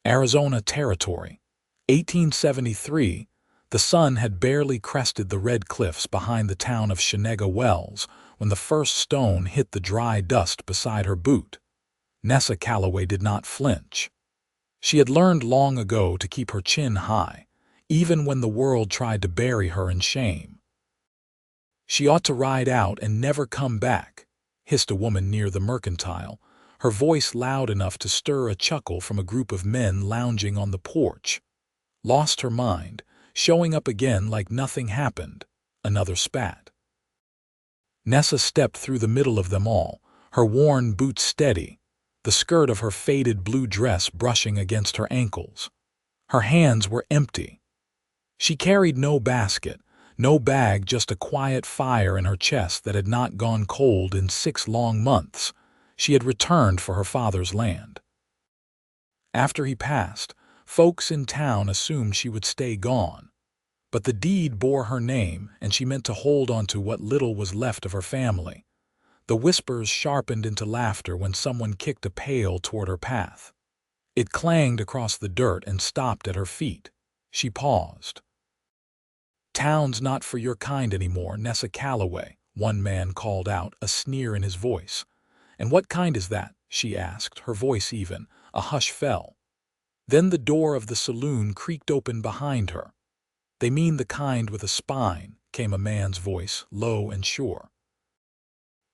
Arizona Territory. 1873, the sun had barely crested the red cliffs behind the town of Chenega Wells when the first stone hit the dry dust beside her boot. Nessa Calloway did not flinch. She had learned long ago to keep her chin high, even when the world tried to bury her in shame. "She ought to ride out and never come back," hissed a woman near the mercantile, her voice loud enough to stir a chuckle from a group of men lounging on the porch. "Lost her mind, showing up again like nothing happened," another spat. Nessa stepped through the middle of them all, her worn boots steady, the skirt of her faded blue dress brushing against her ankles. Her hands were empty. She carried no basket, no bag, just a quiet fire in her chest that had not gone cold in 6 long months. She had returned for her father's land. After he passed, folks in town assumed she would stay gone. But the deed bore her name, and she meant to hold on to what little was left of her family. The whispers sharpened into laughter when someone kicked a pail toward her path. It clanged across the dirt and stopped at her feet. She paused. "Town's not for your kind anymore, Nessa Calloway," one man called out, a sneer in his voice. "And what kind is that?" she asked, her voice even. A hush fell. Then the door of the saloon creaked open behind her. "They mean the kind with a spine," came a man's voice, low and sure.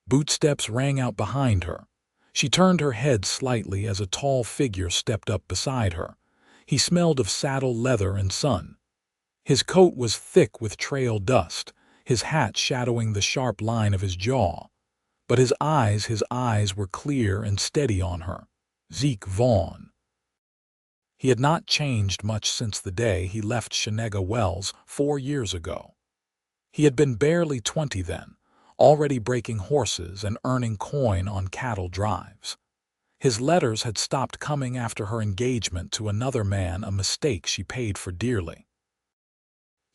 Bootsteps rang out behind her. She turned her head slightly as a tall figure stepped up beside her. He smelled of saddle leather and sun. His coat was thick with trail dust, his hat shadowing the sharp line of his jaw. But his eyes were clear and steady on her. Zeke Vaughn. He had not changed much since the day he left Chenega Wells 4 years ago. He had been barely 20 then, already breaking horses and earning coin on cattle drives. His letters had stopped coming after her engagement to another man, a mistake she paid for dearly.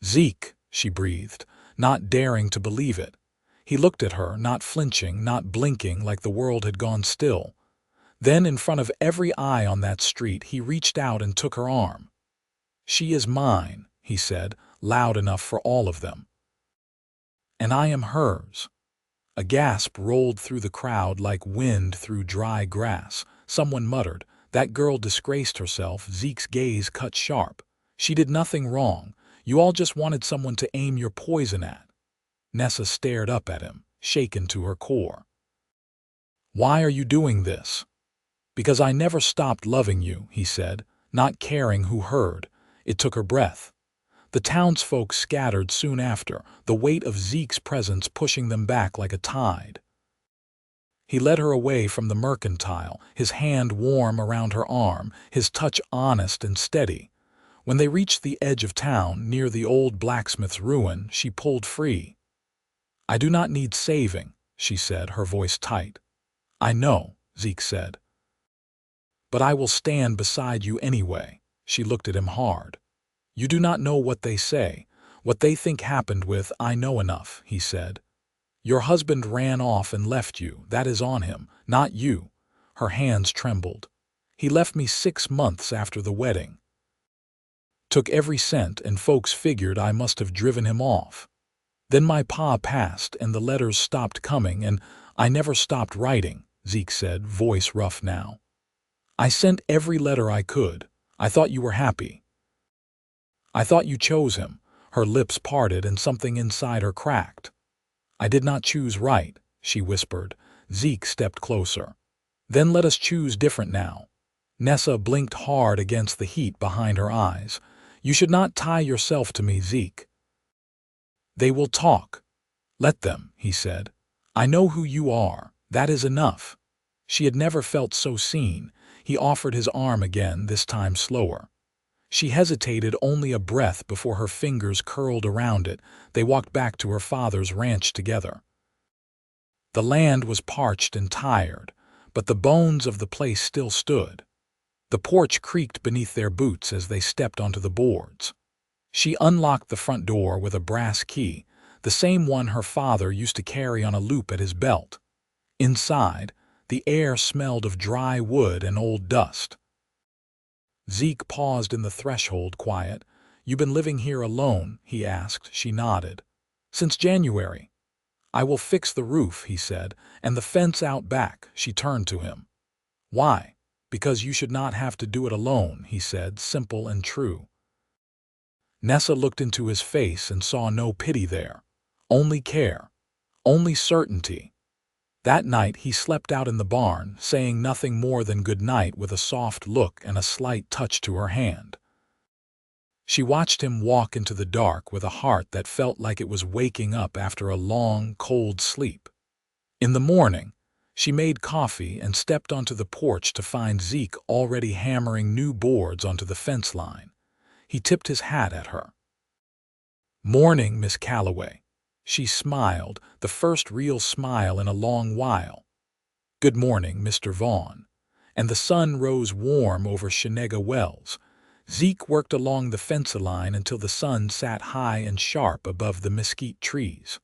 "Zeke," she breathed, not daring to believe it. He looked at her, not flinching, not blinking, like the world had gone still. Then, in front of every eye on that street, he reached out and took her arm. "She is mine," he said, loud enough for all of them. "And I am hers." A gasp rolled through the crowd like wind through dry grass. Someone muttered, "That girl disgraced herself." Zeke's gaze cut sharp. "She did nothing wrong. You all just wanted someone to aim your poison at." Nessa stared up at him, shaken to her core. "Why are you doing this?" "Because I never stopped loving you," he said, not caring who heard. It took her breath. The townsfolk scattered soon after, the weight of Zeke's presence pushing them back like a tide. He led her away from the mercantile, his hand warm around her arm, his touch honest and steady. When they reached the edge of town, near the old blacksmith's ruin, she pulled free. "I do not need saving," she said, her voice tight. "I know," Zeke said. "But I will stand beside you anyway." She looked at him hard. "You do not know what they say, what they think happened with. I know enough," he said. "Your husband ran off and left you. That is on him, not you." Her hands trembled. "He left me 6 months after the wedding. Took every cent, and folks figured I must have driven him off. Then my pa passed and the letters stopped coming, and I never stopped writing," Zeke said, voice rough now. "I sent every letter I could. I thought you were happy. I thought you chose him." Her lips parted and something inside her cracked. "I did not choose right," she whispered. Zeke stepped closer. "Then let us choose different now." Nessa blinked hard against the heat behind her eyes. "You should not tie yourself to me, Zeke." "They will talk." "Let them," he said. "I know who you are. That is enough." She had never felt so seen. He offered his arm again, this time slower. She hesitated only a breath before her fingers curled around it. They walked back to her father's ranch together. The land was parched and tired, but the bones of the place still stood. The porch creaked beneath their boots as they stepped onto the boards. She unlocked the front door with a brass key, the same one her father used to carry on a loop at his belt. Inside, the air smelled of dry wood and old dust. Zeke paused in the threshold, quiet. "You been living here alone?" he asked. She nodded. "Since January." "I will fix the roof," he said, "and the fence out back." She turned to him. "Why?" "Because you should not have to do it alone," he said, simple and true. Nessa looked into his face and saw no pity there. Only care. Only certainty. That night he slept out in the barn, saying nothing more than good night with a soft look and a slight touch to her hand. She watched him walk into the dark with a heart that felt like it was waking up after a long, cold sleep. In the morning, she made coffee and stepped onto the porch to find Zeke already hammering new boards onto the fence line. He tipped his hat at her. "Morning, Miss Calloway." She smiled, the first real smile in a long while. "Good morning, Mr. Vaughn." And the sun rose warm over Shenega Wells. Zeke worked along the fence line until the sun sat high and sharp above the mesquite trees.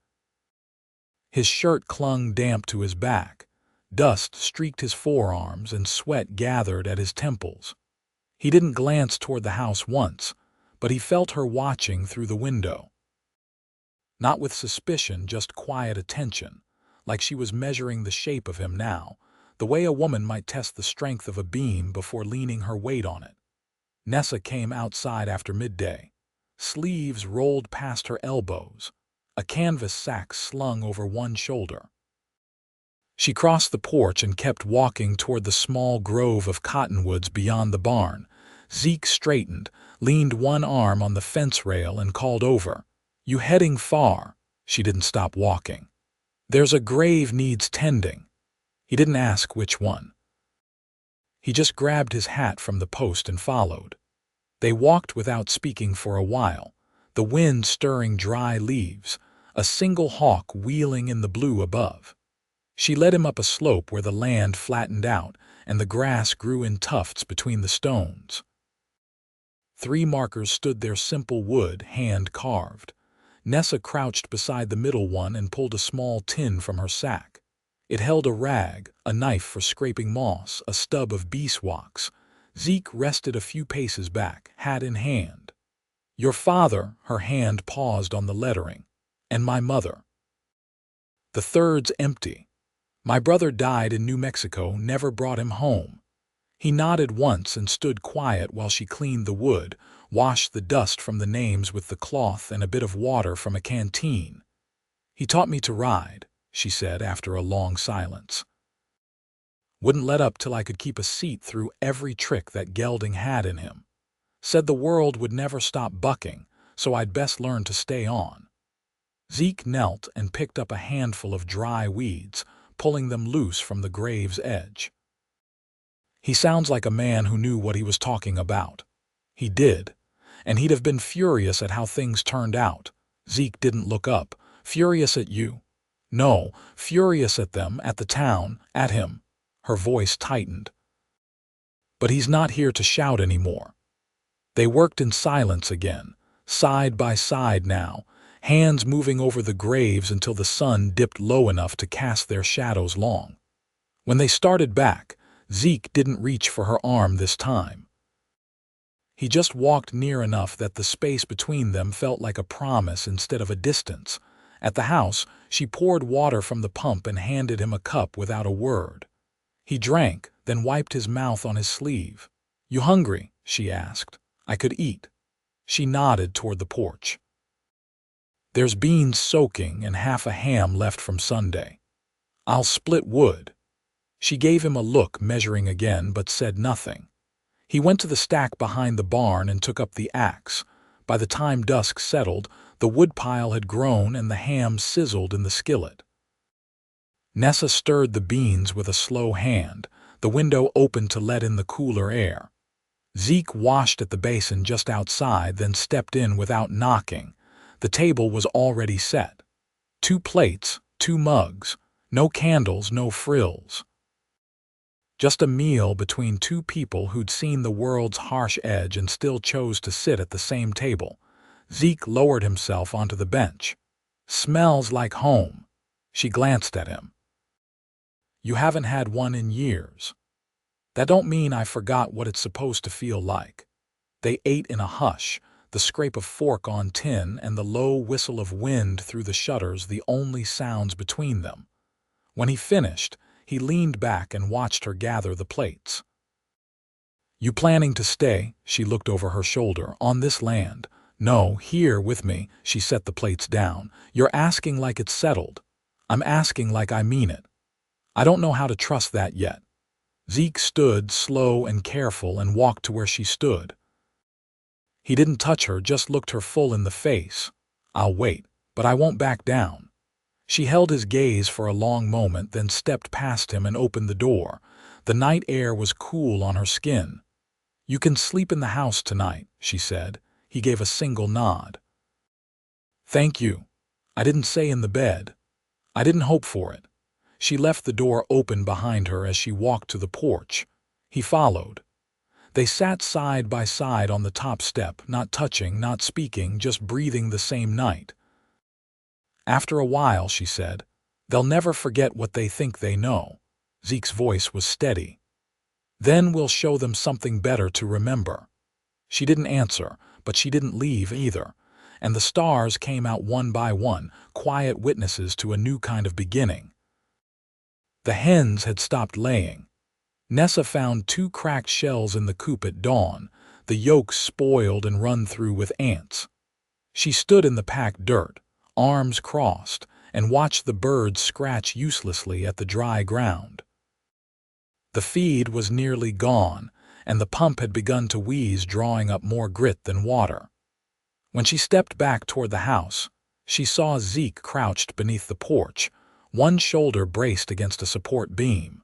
His shirt clung damp to his back. Dust streaked his forearms and sweat gathered at his temples. He didn't glance toward the house once, but he felt her watching through the window. Not with suspicion, just quiet attention, like she was measuring the shape of him now, the way a woman might test the strength of a beam before leaning her weight on it. Nessa came outside after midday. Sleeves rolled past her elbows, a canvas sack slung over one shoulder. She crossed the porch and kept walking toward the small grove of cottonwoods beyond the barn. Zeke straightened, leaned one arm on the fence rail and called over. "You heading far?" She didn't stop walking. "There's a grave needs tending." He didn't ask which one. He just grabbed his hat from the post and followed. They walked without speaking for a while, the wind stirring dry leaves, a single hawk wheeling in the blue above. She led him up a slope where the land flattened out and the grass grew in tufts between the stones. 3 markers stood there, simple wood, hand-carved. Nessa crouched beside the middle one and pulled a small tin from her sack. It held a rag, a knife for scraping moss, a stub of beeswax. Zeke rested a few paces back, hat in hand. "Your father," her hand paused on the lettering, "and my mother." "The 3rd's empty. My brother died in New Mexico, never brought him home." He nodded once and stood quiet while she cleaned the wood, washed the dust from the names with the cloth and a bit of water from a canteen. "He taught me to ride," she said after a long silence. "Wouldn't let up till I could keep a seat through every trick that gelding had in him. Said the world would never stop bucking, so I'd best learn to stay on." Zeke knelt and picked up a handful of dry weeds, pulling them loose from the grave's edge. "He sounds like a man who knew what he was talking about." He did, and he'd have been furious at how things turned out. Zeke didn't look up. "Furious at you?" "No, furious at them, at the town, at him." Her voice tightened. "But he's not here to shout anymore." They worked in silence again, side by side now, hands moving over the graves until the sun dipped low enough to cast their shadows long. When they started back, Zeke didn't reach for her arm this time. He just walked near enough that the space between them felt like a promise instead of a distance. At the house, she poured water from the pump and handed him a cup without a word. He drank, then wiped his mouth on his sleeve. "You hungry?" she asked. "I could eat." She nodded toward the porch. "There's beans soaking and half a ham left from Sunday. I'll split wood." She gave him a look, measuring again, but said nothing. He went to the stack behind the barn and took up the axe. By the time dusk settled, the woodpile had grown and the ham sizzled in the skillet. Nessa stirred the beans with a slow hand, the window opened to let in the cooler air. Zeke washed at the basin just outside, then stepped in without knocking. The table was already set. 2 plates, 2 mugs, no candles, no frills. Just a meal between 2 people who'd seen the world's harsh edge and still chose to sit at the same table. Zeke lowered himself onto the bench. "Smells like home." She glanced at him. "You haven't had one in years." That don't mean I forgot what it's supposed to feel like. They ate in a hush, the scrape of fork on tin and the low whistle of wind through the shutters the only sounds between them. When he finished, he leaned back and watched her gather the plates. "You planning to stay?" She looked over her shoulder. "On this land?" "No, here with me." She set the plates down. "You're asking like it's settled." "I'm asking like I mean it. I don't know how to trust that yet." Zeke stood, slow and careful, and walked to where she stood. He didn't touch her, just looked her full in the face. "I'll wait, but I won't back down." She held his gaze for a long moment, then stepped past him and opened the door. The night air was cool on her skin. "You can sleep in the house tonight," she said. He gave a single nod. "Thank you. I didn't say in the bed. I didn't hope for it." She left the door open behind her as she walked to the porch. He followed. They sat side by side on the top step, not touching, not speaking, just breathing the same night. "After a while," she said, "they'll never forget what they think they know." Zeke's voice was steady. "Then we'll show them something better to remember." She didn't answer, but she didn't leave either. And the stars came out one by one, quiet witnesses to a new kind of beginning. The hens had stopped laying. Nessa found 2 cracked shells in the coop at dawn, the yolks spoiled and run through with ants. She stood in the packed dirt, arms crossed, and watched the birds scratch uselessly at the dry ground. The feed was nearly gone, and the pump had begun to wheeze, drawing up more grit than water. When she stepped back toward the house, she saw Zeke crouched beneath the porch, one shoulder braced against a support beam.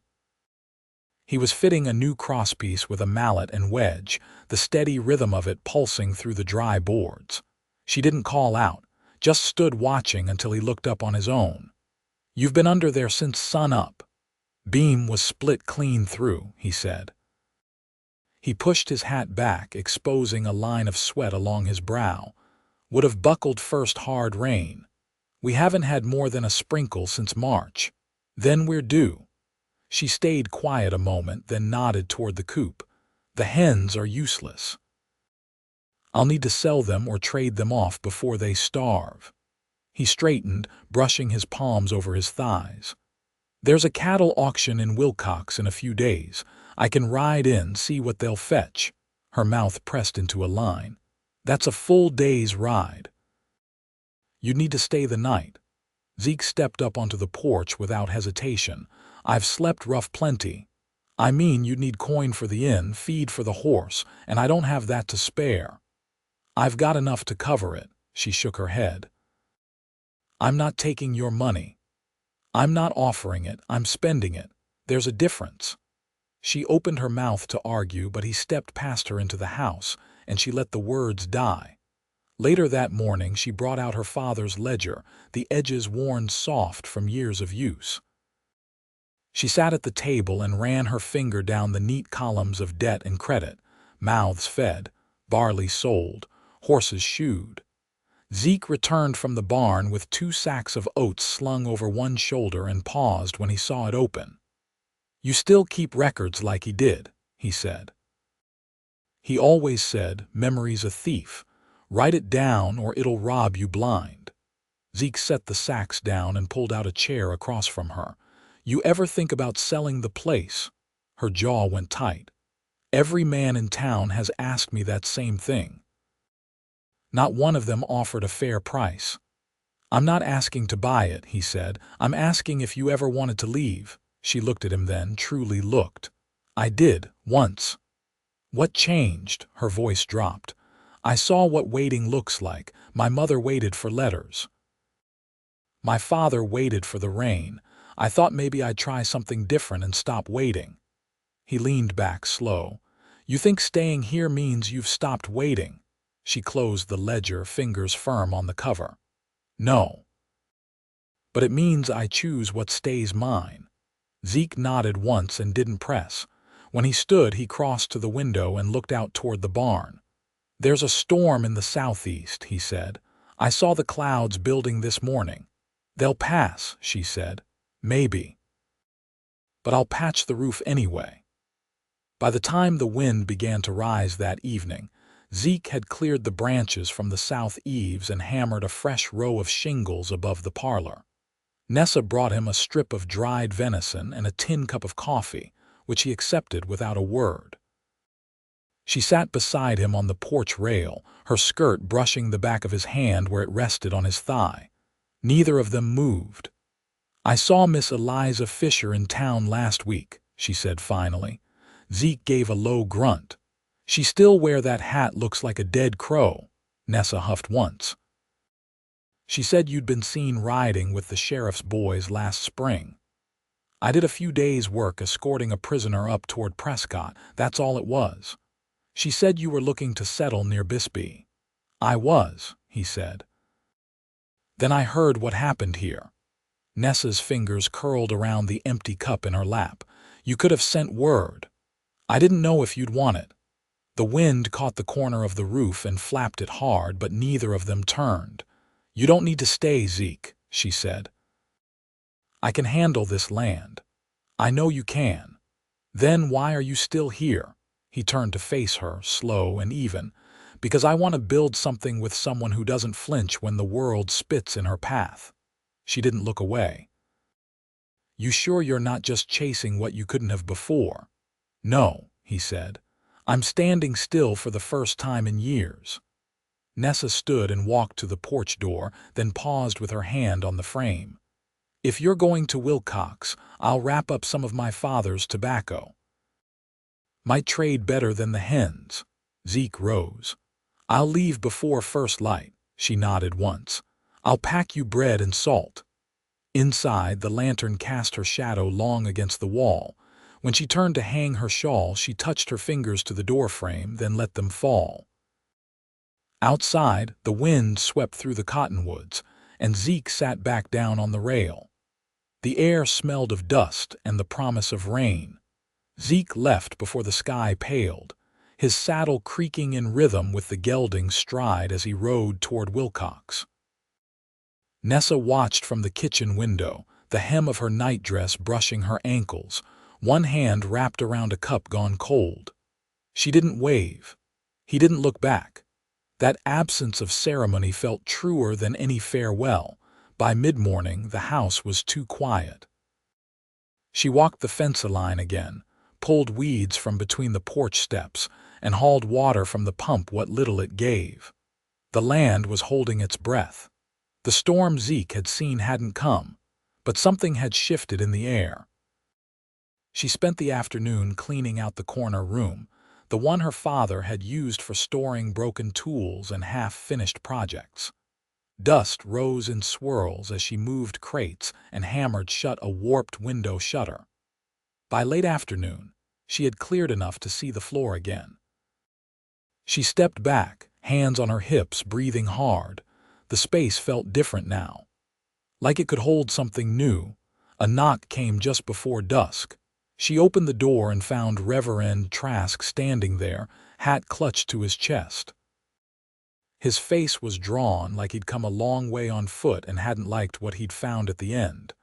He was fitting a new crosspiece with a mallet and wedge, the steady rhythm of it pulsing through the dry boards. She didn't call out, just stood watching until he looked up on his own. "You've been under there since sun up." "Beam was split clean through," he said. He pushed his hat back, exposing a line of sweat along his brow. "Would have buckled first hard rain. We haven't had more than a sprinkle since March. Then we're due." She stayed quiet a moment, then nodded toward the coop. "The hens are useless. I'll need to sell them or trade them off before they starve." He straightened, brushing his palms over his thighs. "There's a cattle auction in Wilcox in a few days. I can ride in, see what they'll fetch." Her mouth pressed into a line. "That's a full day's ride." "You'd need to stay the night." Zeke stepped up onto the porch without hesitation. "I've slept rough plenty." "I mean, you'd need coin for the inn, feed for the horse, and I don't have that to spare." "I've got enough to cover it." She shook her head. "I'm not taking your money. I'm not offering it, I'm spending it. There's a difference." She opened her mouth to argue, but he stepped past her into the house, and she let the words die. Later that morning, she brought out her father's ledger, the edges worn soft from years of use. She sat at the table and ran her finger down the neat columns of debt and credit. Mouths fed, barley sold, horses shoed. Zeke returned from the barn with 2 sacks of oats slung over one shoulder and paused when he saw it open. "You still keep records like he did," he said. "He always said, memory's a thief. Write it down or it'll rob you blind." Zeke set the sacks down and pulled out a chair across from her. "You ever think about selling the place?" Her jaw went tight. "Every man in town has asked me that same thing. Not one of them offered a fair price." "I'm not asking to buy it," he said. "I'm asking if you ever wanted to leave." She looked at him then, truly looked. "I did, once." "What changed?" Her voice dropped. "I saw what waiting looks like. My mother waited for letters. My father waited for the rain. I thought maybe I'd try something different and stop waiting." He leaned back, slow. "You think staying here means you've stopped waiting?" She closed the ledger, fingers firm on the cover. "No. But it means I choose what stays mine." Zeke nodded once and didn't press. When he stood, he crossed to the window and looked out toward the barn. "There's a storm in the southeast," he said. "I saw the clouds building this morning." "They'll pass," she said. "Maybe. But I'll patch the roof anyway." By the time the wind began to rise that evening, Zeke had cleared the branches from the south eaves and hammered a fresh row of shingles above the parlor. Nessa brought him a strip of dried venison and a tin cup of coffee, which he accepted without a word. She sat beside him on the porch rail, her skirt brushing the back of his hand where it rested on his thigh. Neither of them moved. "I saw Miss Eliza Fisher in town last week," she said finally. Zeke gave a low grunt. "She still wear that hat looks like a dead crow," Nessa huffed once. "She said you'd been seen riding with the sheriff's boys last spring." "I did a few days' work escorting a prisoner up toward Prescott, that's all it was. She said you were looking to settle near Bisbee." "I was," he said. "Then I heard what happened here." Nessa's fingers curled around the empty cup in her lap. "You could have sent word. I didn't know if you'd want it." The wind caught the corner of the roof and flapped it hard, but neither of them turned. "You don't need to stay, Zeke," she said. "I can handle this land." "I know you can." "Then why are you still here?" He turned to face her, slow and even. "Because I want to build something with someone who doesn't flinch when the world spits in her path." She didn't look away. "You sure you're not just chasing what you couldn't have before?" "No," he said. "I'm standing still for the first time in years." Nessa stood and walked to the porch door, then paused with her hand on the frame. "If you're going to Wilcox, I'll wrap up some of my father's tobacco. Might trade better than the hens." Zeke rose. "I'll leave before first light," she nodded once. "I'll pack you bread and salt." Inside, the lantern cast her shadow long against the wall. When she turned to hang her shawl, she touched her fingers to the doorframe, then let them fall. Outside, the wind swept through the cottonwoods, and Zeke sat back down on the rail. The air smelled of dust and the promise of rain. Zeke left before the sky paled, his saddle creaking in rhythm with the gelding's stride as he rode toward Wilcox. Nessa watched from the kitchen window, the hem of her nightdress brushing her ankles, one hand wrapped around a cup gone cold. She didn't wave. He didn't look back. That absence of ceremony felt truer than any farewell. By mid-morning, the house was too quiet. She walked the fence-line again, pulled weeds from between the porch steps, and hauled water from the pump what little it gave. The land was holding its breath. The storm Zeke had seen hadn't come, but something had shifted in the air. She spent the afternoon cleaning out the corner room, the one her father had used for storing broken tools and half-finished projects. Dust rose in swirls as she moved crates and hammered shut a warped window shutter. By late afternoon, she had cleared enough to see the floor again. She stepped back, hands on her hips, breathing hard. The space felt different now, like it could hold something new. A knock came just before dusk. She opened the door and found Reverend Trask standing there, hat clutched to his chest. His face was drawn like he'd come a long way on foot and hadn't liked what he'd found at the end.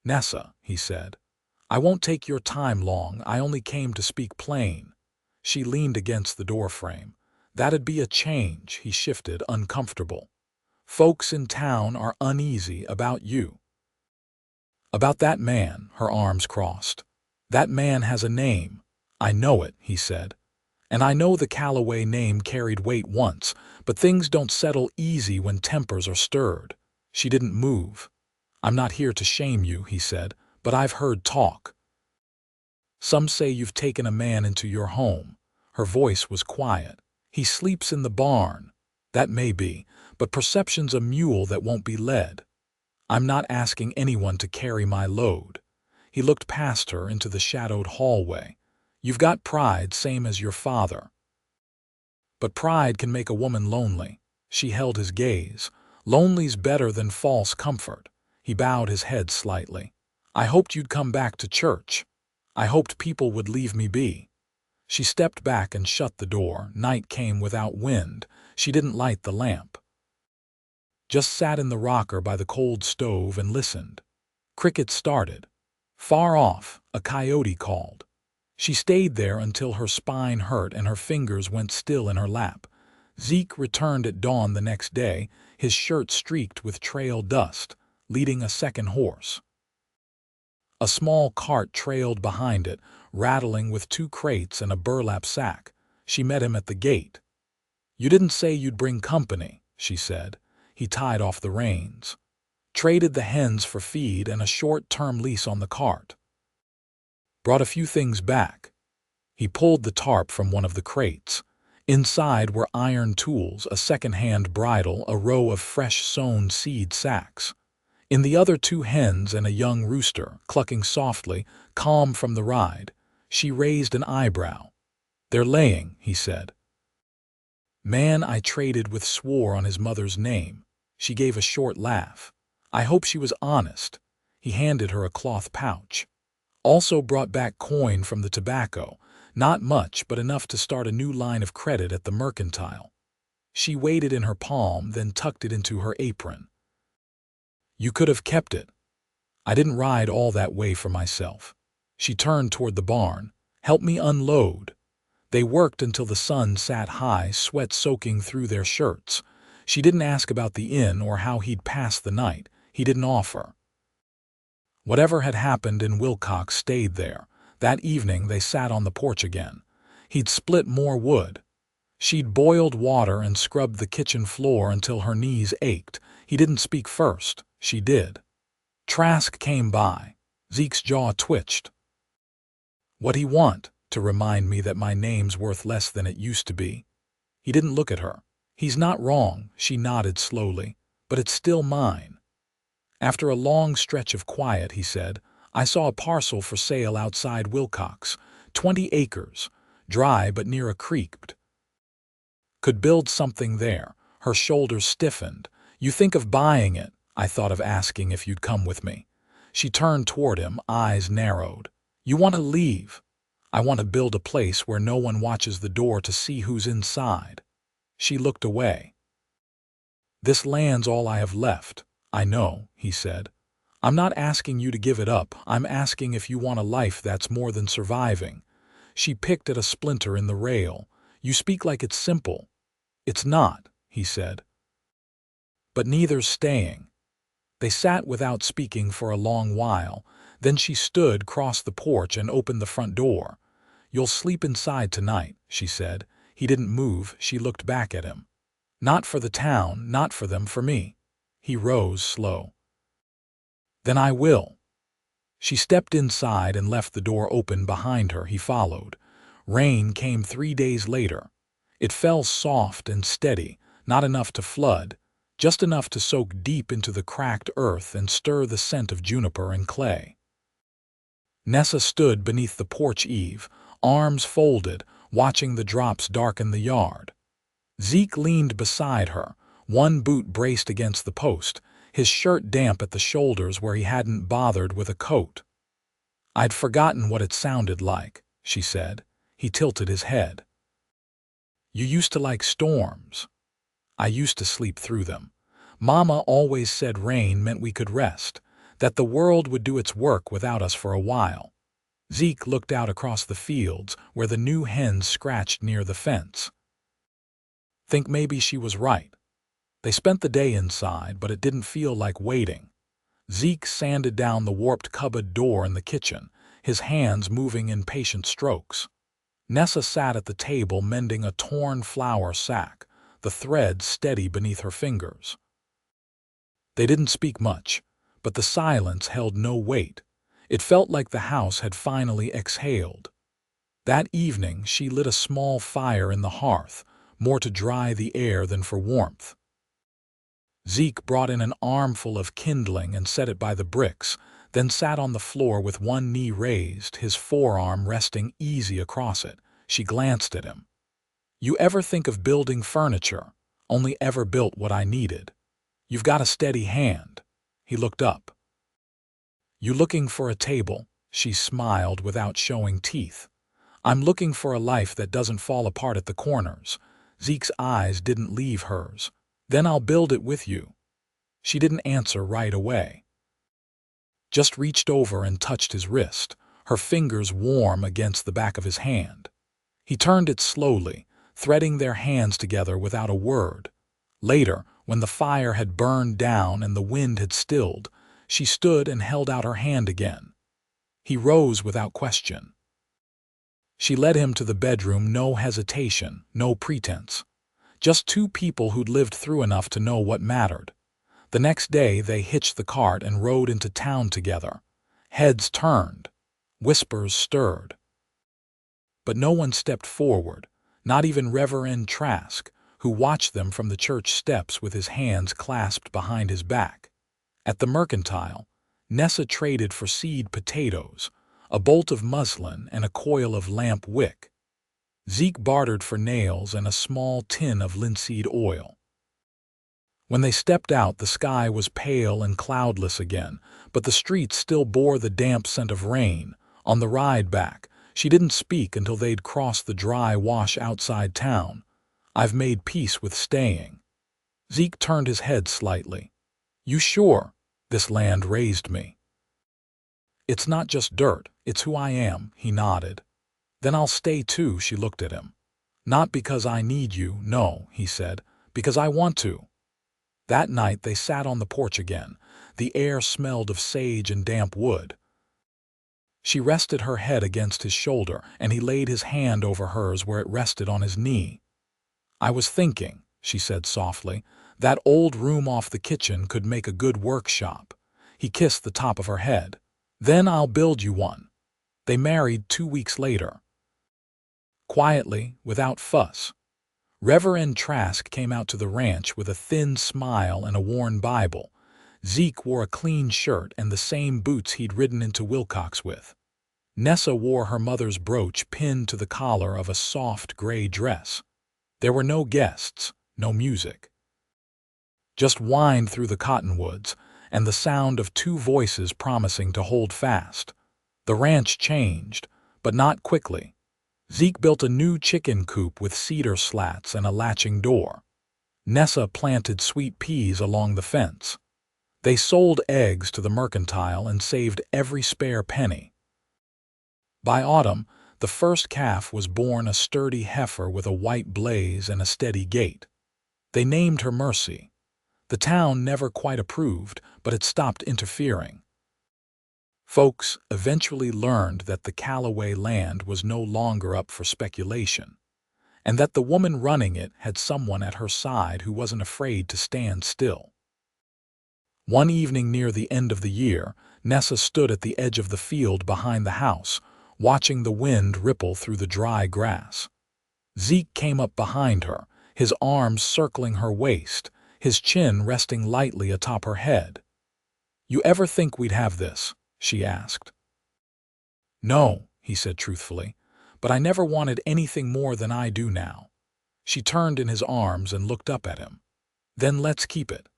"Nessa," he said, "I won't take your time long, I only came to speak plain." She leaned against the doorframe. "That'd be a change," he shifted, uncomfortable. "Folks in town are uneasy about you." "About that man," her arms crossed. "That man has a name." "I know it," he said. "And I know the Calloway name carried weight once, but things don't settle easy when tempers are stirred." She didn't move. "I'm not here to shame you," he said, "but I've heard talk. Some say you've taken a man into your home." Her voice was quiet. "He sleeps in the barn." "That may be, but perception's a mule that won't be led. I'm not asking anyone to carry my load." He looked past her into the shadowed hallway. "You've got pride, same as your father. But pride can make a woman lonely." She held his gaze. "Lonely's better than false comfort." He bowed his head slightly. "I hoped you'd come back to church. I hoped people would leave me be." She stepped back and shut the door. Night came without wind. She didn't light the lamp. Just sat in the rocker by the cold stove and listened. Crickets started. Far off, a coyote called. She stayed there until her spine hurt and her fingers went still in her lap. Zeke returned at dawn the next day, his shirt streaked with trail dust, leading a second horse. A small cart trailed behind it, rattling with 2 crates and a burlap sack. She met him at the gate. "You didn't say you'd bring company," she said. He tied off the reins. Traded the hens for feed and a short-term lease on the cart. Brought a few things back. He pulled the tarp from one of the crates. Inside were iron tools, a second-hand bridle, a row of fresh sown seed sacks. In the other 2 hens and a young rooster, clucking softly, calm from the ride. She raised an eyebrow. "They're laying," he said. "Man I traded with swore on his mother's name." She gave a short laugh. "I hope she was honest." He handed her a cloth pouch. Also brought back coin from the tobacco, not much but enough to start a new line of credit at the mercantile. She weighed it in her palm, then tucked it into her apron. "You could have kept it. I didn't ride all that way for myself." She turned toward the barn. "Help me unload." They worked until the sun sat high, sweat soaking through their shirts. She didn't ask about the inn or how he'd passed the night. He didn't offer. Whatever had happened in Wilcox stayed there. That evening they sat on the porch again. He'd split more wood. She'd boiled water and scrubbed the kitchen floor until her knees ached. He didn't speak first. She did. Trask came by. Zeke's jaw twitched. "What'd he want? To remind me that my name's worth less than it used to be?" He didn't look at her. "He's not wrong," she nodded slowly, "but it's still mine." After a long stretch of quiet, he said, "I saw a parcel for sale outside Wilcox. 20 acres, dry but near a creek. Could build something there." Her shoulders stiffened. "You think of buying it?" "I thought of asking if you'd come with me." She turned toward him, eyes narrowed. "You want to leave?" "I want to build a place where no one watches the door to see who's inside." She looked away. "This land's all I have left." "I know," he said. "I'm not asking you to give it up. I'm asking if you want a life that's more than surviving." She picked at a splinter in the rail. "You speak like it's simple." "It's not," he said. "But neither's staying." They sat without speaking for a long while. Then she stood, crossed the porch, and opened the front door. "You'll sleep inside tonight," she said. He didn't move. She looked back at him. "Not for the town, not for them, for me." He rose, slow. "Then I will." She stepped inside and left the door open behind her. He followed. Rain came 3 days later. It fell soft and steady, not enough to flood, just enough to soak deep into the cracked earth and stir the scent of juniper and clay. Nessa stood beneath the porch eave, arms folded, watching the drops darken the yard. Zeke leaned beside her, one boot braced against the post, his shirt damp at the shoulders where he hadn't bothered with a coat. "I'd forgotten what it sounded like," she said. He tilted his head. "You used to like storms." "I used to sleep through them. Mama always said rain meant we could rest, that the world would do its work without us for a while." Zeke looked out across the fields where the new hens scratched near the fence. "Think maybe she was right." They spent the day inside, but it didn't feel like waiting. Zeke sanded down the warped cupboard door in the kitchen, his hands moving in patient strokes. Nessa sat at the table mending a torn flour sack, the thread steady beneath her fingers. They didn't speak much, but the silence held no weight. It felt like the house had finally exhaled. That evening she lit a small fire in the hearth, more to dry the air than for warmth. Zeke brought in an armful of kindling and set it by the bricks, then sat on the floor with one knee raised, his forearm resting easy across it. She glanced at him. "You ever think of building furniture?" "Only ever built what I needed." "You've got a steady hand." He looked up. "You looking for a table?" She smiled without showing teeth. "I'm looking for a life that doesn't fall apart at the corners." Zeke's eyes didn't leave hers. "Then I'll build it with you." She didn't answer right away. Just reached over and touched his wrist. her fingers warm against the back of his hand. He turned it slowly, threading their hands together without a word. Later, when the fire had burned down and the wind had stilled, she stood and held out her hand again. He rose without question. She led him to the bedroom, no hesitation, no pretense. Just two people who'd lived through enough to know what mattered. The next day they hitched the cart and rode into town together. Heads turned. Whispers stirred. But no one stepped forward, not even Reverend Trask, who watched them from the church steps with his hands clasped behind his back. At the mercantile, Nessa traded for seed potatoes, a bolt of muslin and a coil of lamp wick. Zeke bartered for nails and a small tin of linseed oil. When they stepped out, the sky was pale and cloudless again, but the streets still bore the damp scent of rain. On the ride back, she didn't speak until they'd crossed the dry wash outside town. "I've made peace with staying." Zeke turned his head slightly. "You sure? This land raised me." "It's not just dirt, it's who I am," he nodded. "Then I'll stay too," she looked at him. "Not because I need you, no," he said, "because I want to." That night they sat on the porch again. The air smelled of sage and damp wood. She rested her head against his shoulder, and he laid his hand over hers where it rested on his knee. "I was thinking," she said softly, "that old room off the kitchen could make a good workshop." He kissed the top of her head. "Then I'll build you one." They married 2 weeks later. Quietly, without fuss. Reverend Trask came out to the ranch with a thin smile and a worn Bible. Zeke wore a clean shirt and the same boots he'd ridden into Wilcox with. Nessa wore her mother's brooch pinned to the collar of a soft gray dress. There were no guests, no music. Just wind through the cottonwoods and the sound of two voices promising to hold fast. The ranch changed, but not quickly. Zeke built a new chicken coop with cedar slats and a latching door. Nessa planted sweet peas along the fence. They sold eggs to the mercantile and saved every spare penny. By autumn, the first calf was born, a sturdy heifer with a white blaze and a steady gait. They named her Mercy. The town never quite approved, but it stopped interfering. Folks eventually learned that the Callaway land was no longer up for speculation, and that the woman running it had someone at her side who wasn't afraid to stand still. One evening near the end of the year, Nessa stood at the edge of the field behind the house, watching the wind ripple through the dry grass. Zeke came up behind her, his arms circling her waist, his chin resting lightly atop her head. "You ever think we'd have this?" she asked. "No," he said truthfully, "but I never wanted anything more than I do now." She turned in his arms and looked up at him. "Then let's keep it."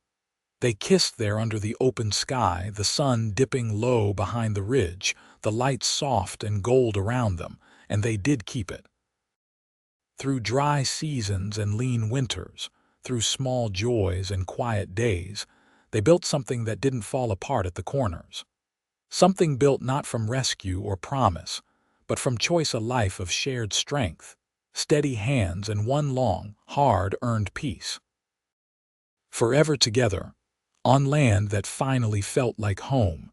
They kissed there under the open sky, the sun dipping low behind the ridge, the lights soft and gold around them, and they did keep it. Through dry seasons and lean winters, through small joys and quiet days, they built something that didn't fall apart at the corners. Something built not from rescue or promise, but from choice, a life of shared strength, steady hands, and one long, hard-earned peace. Forever together, on land that finally felt like home,